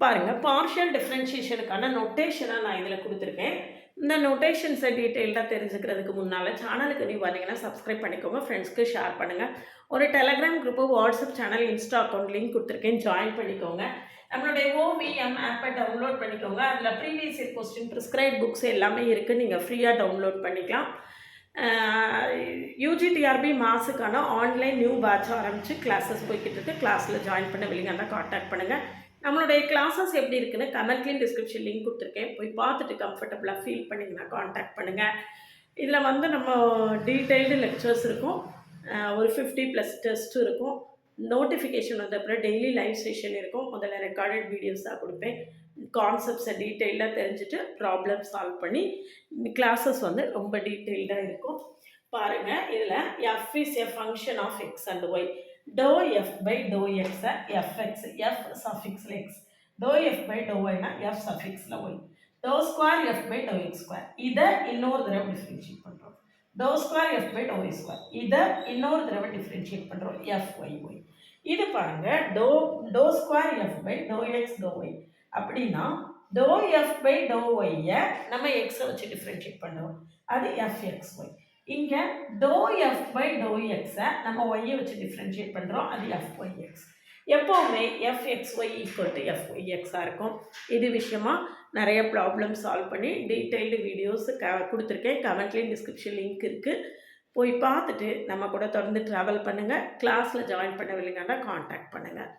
பாருங்க, பார்ஷியல் டிஃபரன்ஷியேஷனுக்கான நொட்டேஷனை நான் இதில் கொடுத்துருக்கேன். இந்த நொட்டேஷன்ஸை டீட்டெயில்டாக தெரிஞ்சுக்கிறதுக்கு முன்னால் சேனலுக்கு நீ வந்தீங்கன்னா சப்ஸ்கிரைப் பண்ணிக்கோங்க, ஃப்ரெண்ட்ஸ்க்கு ஷேர் பண்ணுங்கள். ஒரு Telegram group, WhatsApp channel, Insta account link கொடுத்துருக்கேன், ஜாயின் பண்ணிக்கோங்க. நம்மளுடைய ஓவிஎம் ஆப்பை டவுன்லோட் பண்ணிக்கோங்க. அதில் previous year question, prescribe books எல்லாமே இருக்குது, நீங்கள் ஃப்ரீயாக டவுன்லோட் பண்ணிக்கலாம். யூஜிடிஆர்பி மாஸுக்கான ஆன்லைன் நியூ பேட்ச் ஆரம்பித்து கிளாஸஸ் போய்கிட்டு இருக்குது. கிளாஸில் ஜாயின் பண்ண வில்லிங்கன்னா காண்டாக்ட் பண்ணுங்கள். நம்மளுடைய கிளாஸஸ் எப்படி இருக்குன்னு கமெண்ட்லேயும் டிஸ்கிரிப்ஷன் லிங்க் கொடுத்துருக்கேன், போய் பார்த்துட்டு கம்ஃபர்டபுளாக ஃபீல் பண்ணிங்கன்னா காண்டாக்ட் பண்ணுங்கள். இதில் வந்து நம்ம டீட்டெயில்டு லெக்சர்ஸ் இருக்கும், ஒரு 50+ டெஸ்ட் இருக்கும். நோட்டிஃபிகேஷன் வந்த அப்புறம் டெய்லி லைவ் செஷன் இருக்கும். முதல்ல ரெக்கார்டட் வீடியோஸாக கொடுப்பேன். கான்செப்ட்ஸை டீட்டெயிலாக தெரிஞ்சுட்டு ப்ராப்ளம் சால்வ் பண்ணி கிளாஸஸ் வந்து ரொம்ப டீட்டெயில்டாக இருக்கும். பாருங்கள், இதில் f is a function of x and y. dou f by dou x fx, f suffix x. dou f by dou y na f suffix y. dou square f by dou x square. இதை இன்னொரு தடவை differentiate பண்ணுறோம். dou square f by dou y square. இதை இன்னொரு தடவை differentiate பண்ணுறோம், fyy. இது பாருங்கள், dou square f by dou x dou y. அப்படின்னா dou f by dou y-ஐ நம்ம x வச்சு டிஃபரன்ஷியேட் பண்ணுறோம், அது fxy. இங்கே dou f by dou x-ஐ நம்ம y வச்சு டிஃபரன்ஷியேட் பண்ணுறோம், அது fyx. எப்போவுமே fxy ஈக்குவல் டு fyx-ஆக இருக்கும். இது விஷயமா நிறைய ப்ராப்ளம் சால்வ் பண்ணி டீட்டெயில்டு வீடியோஸ் கொடுத்துருக்கேன். கமெண்ட்லேயும் டிஸ்கிரிப்ஷன் லிங்க் இருக்குது, போய் பார்த்துட்டு நம்ம கூட தொடர்ந்து ட்ராவல் பண்ணுங்கள். கிளாஸில் ஜாயின் பண்ணவில்லைங்கன்னா காண்டாக்ட் பண்ணுங்கள்.